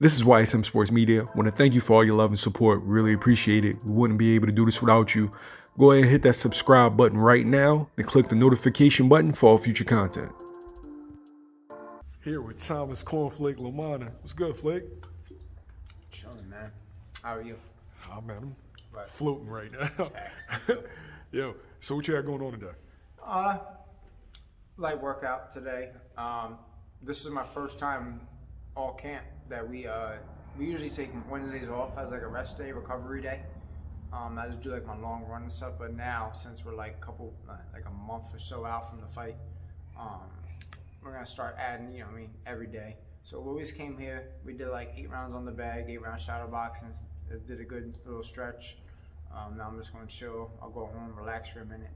This is YSM Sports Media. Want to thank you for all your love and support. Really appreciate it. We wouldn't be able to do this without you. Go ahead and hit that subscribe button right now and click the notification button for all future content. Here with Thomas Cornflake Lamanna. What's good, Flake? Chilling, man. How are you? I'm at him. Right. Floating right now. Yo, so what you got going on today? Light workout today. This is my first time all camp that we usually take Wednesdays off as like a rest day, recovery day. I just do like my long run and stuff, but now since we're like a month or so out from the fight, we're gonna start adding, every day. So we always came here, we did like 8 rounds on the bag, 8 round shadow boxing, did a good little stretch. Now I'm just gonna chill. I'll go home, relax for a minute,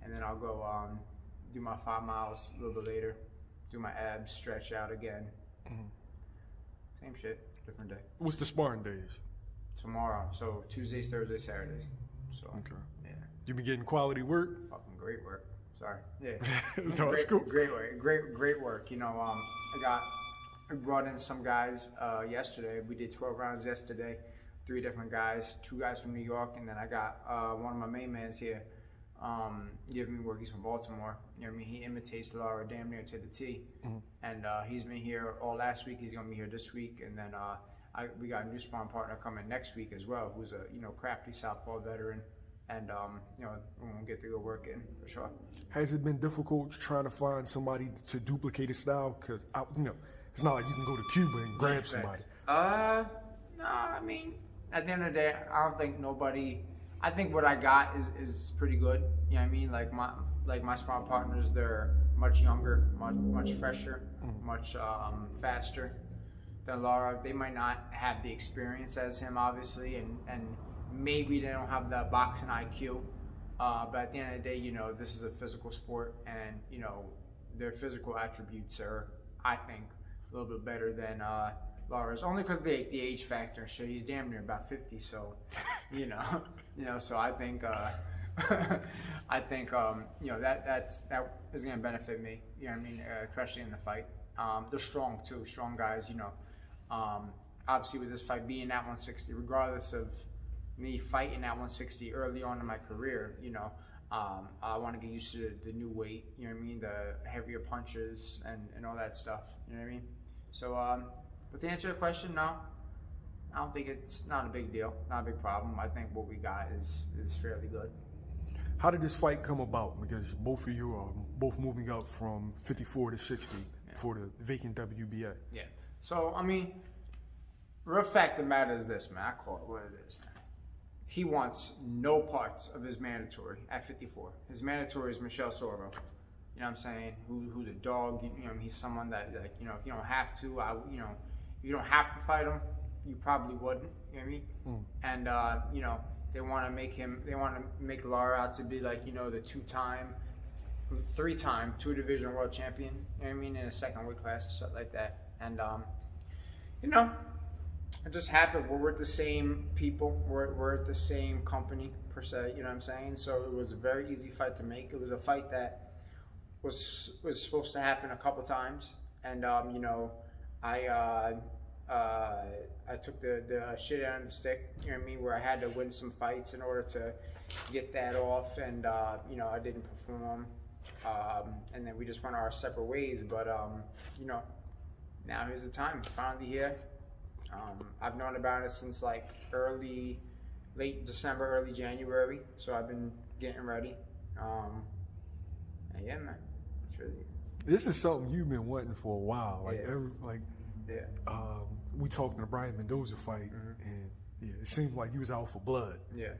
and then I'll go do my 5 miles a little bit later, do my abs, stretch out again. Mm-hmm. Same shit, different day. What's the sparring days? Tomorrow, so Tuesdays, Thursdays, Saturdays. So okay. Yeah. You been getting quality work? Fucking great work. Sorry. Yeah. No, it's cool. Great work. Great work. I brought in some guys yesterday. We did 12 rounds yesterday. 3 different guys, 2 guys from New York, and then I got one of my main mans here giving me work. He's from Baltimore. You know what I mean? He imitates Lara damn near to the T. Mm-hmm. And he's been here all last week. He's gonna be here this week, and then we got a new sparring partner coming next week as well, who's a crafty southpaw veteran, and we're gonna get to go work in for sure. Has it been difficult trying to find somebody to duplicate his style? Because it's not like you can go to Cuba and grab somebody. No, I mean, at the end of the day, I don't think nobody. I think what I got is pretty good. You know what I mean? Like my sparring partners, they're much younger, much fresher, much faster than Lara. They might not have the experience as him, obviously, and maybe they don't have the boxing IQ. But at the end of the day, this is a physical sport, and their physical attributes are, I think, a little bit better than Lara's, only because the age factor. So he's damn near about 50. So, so I think that is going to benefit me. You know what I mean? Especially in the fight. They're strong too, strong guys. Obviously with this fight being at 160, regardless of me fighting at 160 early on in my career, I want to get used to the new weight. You know what I mean? The heavier punches and all that stuff. You know what I mean? So, but to answer your question, no. I don't think it's not a big deal, not a big problem. I think what we got is fairly good. How did this fight come about? Because both of you are both moving up from 54 to 60 for the vacant WBA. Yeah. So, I mean, real fact of the matter is this, man. I call it what it is, man. He wants no parts of his mandatory at 54. His mandatory is Michelle Soro. You know what I'm saying? Who's a dog. He's someone that, if you don't have to, if you don't have to fight him, you probably wouldn't. You know what I mean? And, they want to make Lara out to be like, the 3-time 2-division world champion. You know what I mean? In a second weight class and stuff like that. And, it just happened. We're with the same people. We're at the same company, per se. You know what I'm saying? So it was a very easy fight to make. It was a fight that was supposed to happen a couple times. And, I took the shit out of the stick, you know what I mean, where I had to win some fights in order to get that off, and I didn't perform, and then we just went our separate ways. But now here's the time. It's finally here. I've known about it since like late December, early January, so I've been getting ready. And yeah, man, it's really. This is something you've been wanting for a while, Yeah. We talked in the Brian Mendoza fight, and it seemed like you was out for blood. Yeah.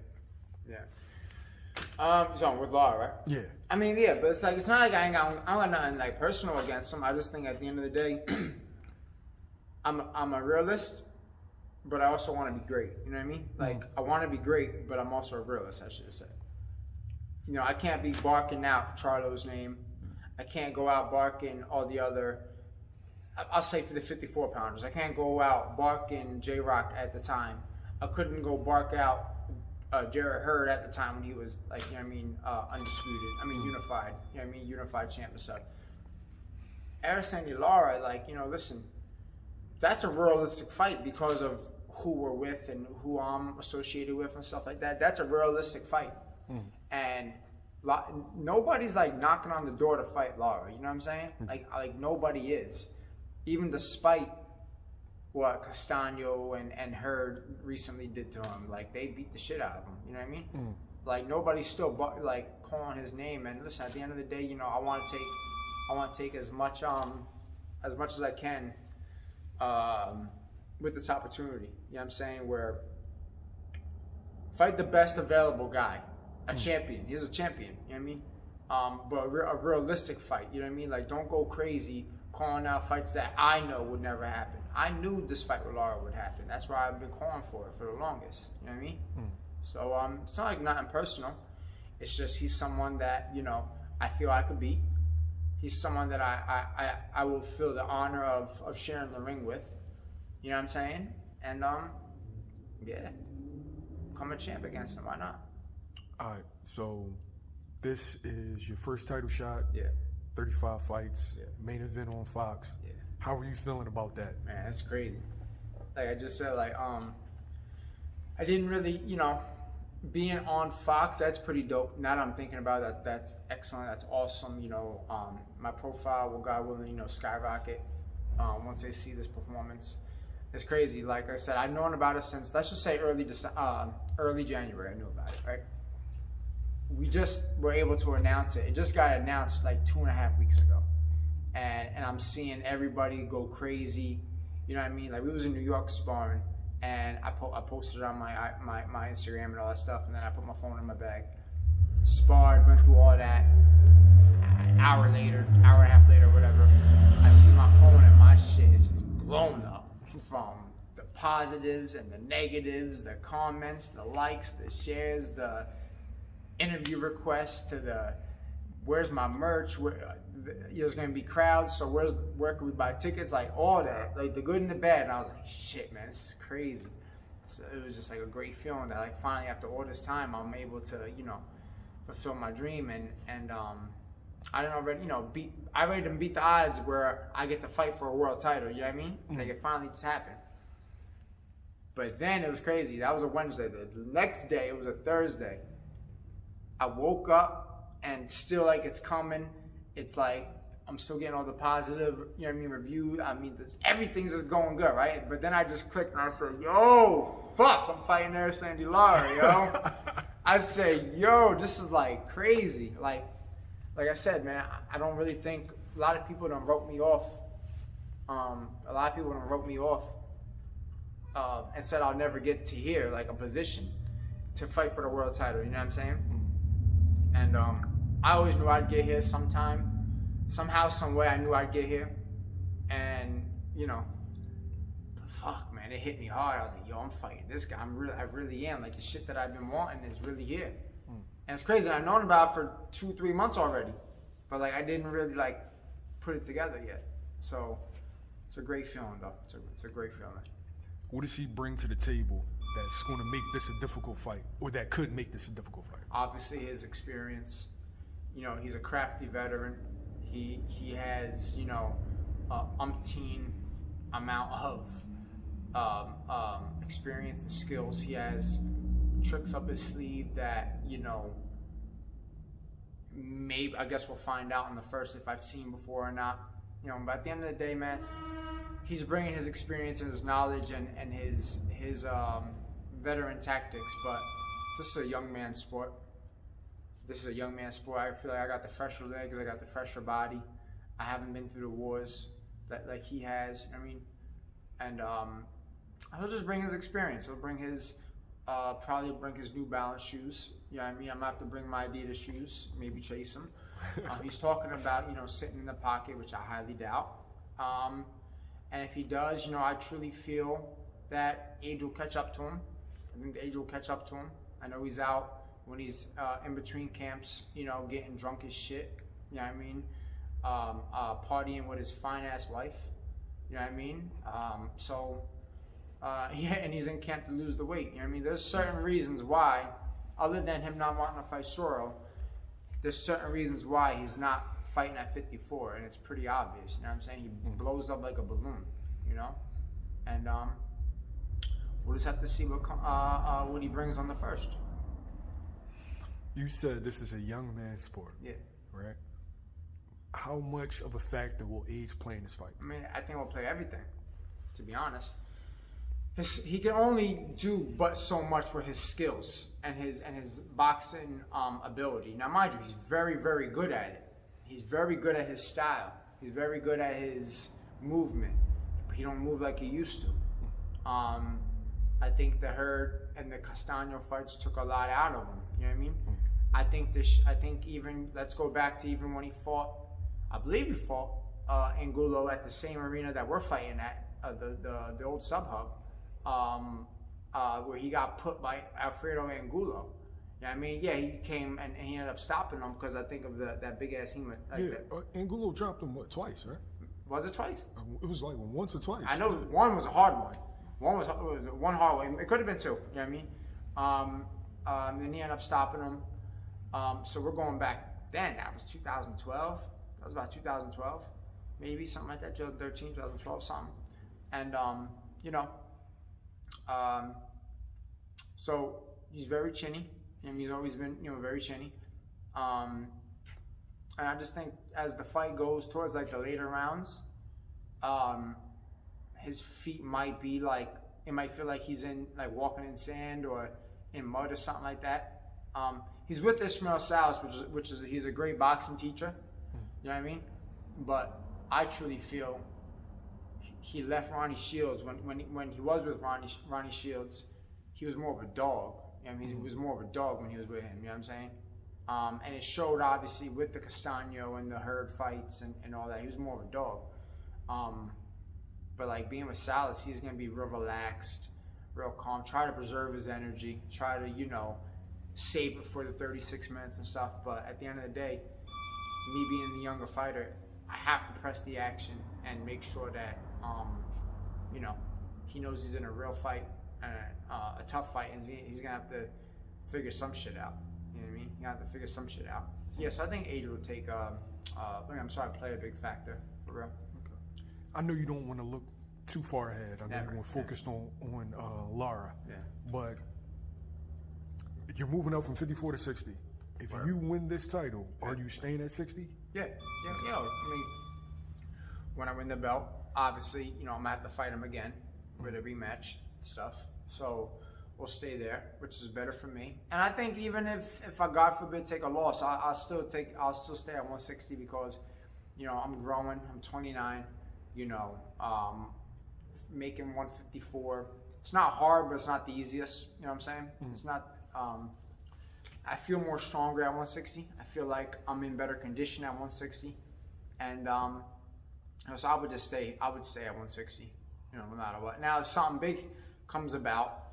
So with Lara, right? Yeah. I mean, yeah, but it's not like I don't got nothing like personal against him. I just think at the end of the day, I'm a realist, but I also want to be great. You know what I mean? Like I want to be great, but I'm also a realist. I should have said. I can't be barking out Charlo's name. I can't go out barking all the other. I'll say for the 54 pounders, I can't go out barking J-Rock at the time. I couldn't go bark out Jarrett Hurd at the time when he was undisputed. Unified. Unified champ and stuff. Erislandy Lara, listen, that's a realistic fight because of who we're with and who I'm associated with and stuff like that. That's a realistic fight. And nobody's like knocking on the door to fight Lara. You know what I'm saying? Like nobody is. Even despite what Castano and Hurd recently did to him, like they beat the shit out of him. You know what I mean? Like nobody's still like calling his name. And listen, at the end of the day, you know, I want to take as much as I can with this opportunity. You know what I'm saying? Where fight the best available guy, a champion. He's a champion. You know what I mean? But a realistic fight. You know what I mean? Like don't go crazy calling out fights that I know would never happen. I knew this fight with Lara would happen. That's why I've been calling for it for the longest. You know what I mean? So it's not like nothing personal. It's just he's someone that, you know, I feel I could beat. He's someone that I will feel the honor of sharing the ring with. You know what I'm saying? And yeah, come a champ against him. Why not? All right. So this is your first title shot. Yeah. 35 fights. Yeah. Main event on Fox. Yeah. How are you feeling about that? Man, that's crazy. Like I just said, like I didn't really, you know, being on Fox, that's pretty dope. Now that I'm thinking about it, that's excellent. That's awesome. You know, my profile will, God willing, you know, skyrocket once they see this performance. It's crazy. Like I said, I've known about it since, let's just say early January. I knew about it, right? We just were able to announce it. It just got announced like 2.5 weeks ago. And I'm seeing everybody go crazy. You know what I mean? Like we was in New York sparring, and I posted it on my Instagram and all that stuff, and then I put my phone in my bag. Sparred, went through all that. An hour later, hour and a half later, whatever, I see my phone and my shit is just blown up from the positives and the negatives, the comments, the likes, the shares, the interview requests, to the where's my merch, there's gonna be crowds, so where can we buy tickets, like all that, like the good and the bad. And I was like, shit, man, this is crazy. So it was just like a great feeling that like finally after all this time I'm able to, you know, fulfill my dream. And I don't already, you know, I already done beat the odds where I get to fight for a world title. You know what I mean? Like it finally just happened. But then it was crazy. That was a Wednesday. The next day, it was a Thursday. I woke up and still like it's coming. It's like I'm still getting all the positive, you know what I mean, review. I mean, everything's just going good, right? But then I just clicked and I said, yo, fuck, I'm fighting Erislandy Lara, yo. I say, yo, this is like crazy. Like I said, man, I don't really think, a lot of people done wrote me off. A lot of people done wrote me off and said I'll never get to here, like a position to fight for the world title, you know what I'm saying? And I always knew I'd get here sometime. Somehow, some way, I knew I'd get here. And, you know, fuck, man, it hit me hard. I was like, yo, I'm fighting this guy. I really am. Like, the shit that I've been wanting is really here. And it's crazy. I've known about it for 2-3 months already. But, like, I didn't really, like, put it together yet. So, it's a great feeling, though. It's a great feeling. What does he bring to the table that's going to make this a difficult fight, or that could make this a difficult fight? Obviously, his experience. You know, he's a crafty veteran. He has, you know, umpteen amount of experience and skills. He has tricks up his sleeve that, you know, maybe, I guess we'll find out in the first if I've seen before or not. You know, but at the end of the day, man, he's bringing his experience and his knowledge and his veteran tactics. But this is a young man's sport. This is a young man's sport. I feel like I got the fresher legs, I got the fresher body. I haven't been through the wars that like he has. I mean, and he'll just bring his experience. He'll bring his probably bring his New Balance shoes. You know what I mean? I'm gonna have to bring my Adidas shoes. Maybe chase him. He's talking about, you know, sitting in the pocket, which I highly doubt. And if he does, you know, I truly feel that age will catch up to him. I think the age will catch up to him. I know he's out when he's in between camps, you know, getting drunk as shit, you know what I mean? Partying with his fine-ass wife, you know what I mean? Yeah, and he's in camp to lose the weight, you know what I mean? There's certain reasons why, other than him not wanting to fight Sorrel, there's certain reasons why he's not fighting at 54, and it's pretty obvious, you know what I'm saying? He blows up like a balloon, you know? And we'll just have to see what he brings on the first. You said this is a young man's sport. Yeah. Right? How much of a factor will age play in this fight? I mean, I think we'll play everything, to be honest. He can only do but so much with his skills and his boxing ability. Now, mind you, he's very, very good at it. He's very good at his style. He's very good at his movement. He don't move like he used to. I think the Hurd and the Castaño fights took a lot out of him. You know what I mean? I think even, let's go back to even when he fought, I believe he fought Angulo at the same arena that we're fighting at, the old sub-hub. Where he got put by Alfredo Angulo. You know what I mean? Yeah, he came and he ended up stopping him because I think of that big ass human. Angulo dropped him twice, right? Was it twice? It was like once or twice. I know one was a hard one. One was one hard one. It could have been two. You know what I mean? Then he ended up stopping him. So we're going back then. That was 2012. That was about 2012, maybe something like that. 2013, 2012, something. And you know. So he's very chinny, and he's always been, very chinny. And I just think as the fight goes towards like the later rounds, his feet might be like, it might feel like he's in like walking in sand or in mud or something like that. He's with Ismail Salas, he's a great boxing teacher. You know what I mean? But I truly feel he left Ronnie Shields when he was with Ronnie Shields. He was more of a dog. I mean, he was more of a dog when he was with him. You know what I'm saying? And it showed obviously with the Castaño and the Hurd fights and all that. He was more of a dog. But like being with Salas, he's gonna be real relaxed, real calm. Try to preserve his energy. Try to save it for the 36 minutes and stuff. But at the end of the day, me being the younger fighter, I have to press the action and make sure that he knows he's in a real fight and a tough fight, and he's gonna have to figure some shit out. You know what I mean? You have to figure some shit out. Yeah, so I think age will take. Play a big factor for real. Okay. I know you don't want to look too far ahead. I know you want to focus on Lara. Yeah. But you're moving up from 54 to 60. If you win this title, are you staying at 60? Yeah. I mean, when I win the belt, obviously, I'm gonna have to fight him again with a rematch stuff. So we'll stay there, which is better for me. And I think even if I, God forbid, take a loss, I'll still stay at 160 because, I'm growing. I'm 29. Making 154. It's not hard, but it's not the easiest. You know what I'm saying? It's not. I feel more stronger at 160. I feel like I'm in better condition at 160, and so I would stay at 160. No matter what. Now, if something big comes about,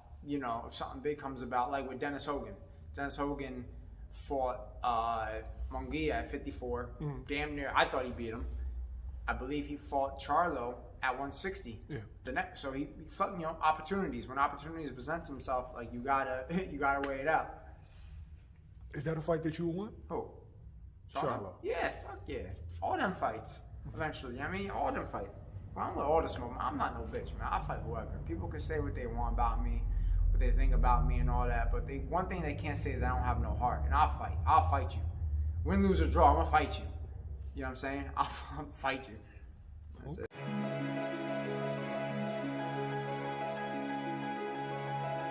like with Dennis Hogan fought Munguia at 54. Damn near, I thought he beat him. I believe he fought Charlo at 160. Yeah. So he fought, opportunities. When opportunities present themselves, like you gotta weigh it out. Is that a fight that you would want? Who? Charlo? Yeah, fuck yeah. All them fights. Eventually, all them fights. Well, I'm with all the smoke. I'm not no bitch, man. I'll fight whoever. People can say what they want about me, what they think about me and all that, but one thing they can't say is I don't have no heart, and I'll fight. I'll fight you. Win, lose, or draw, I'm gonna fight you. You know what I'm saying? I'll fight you. That's it.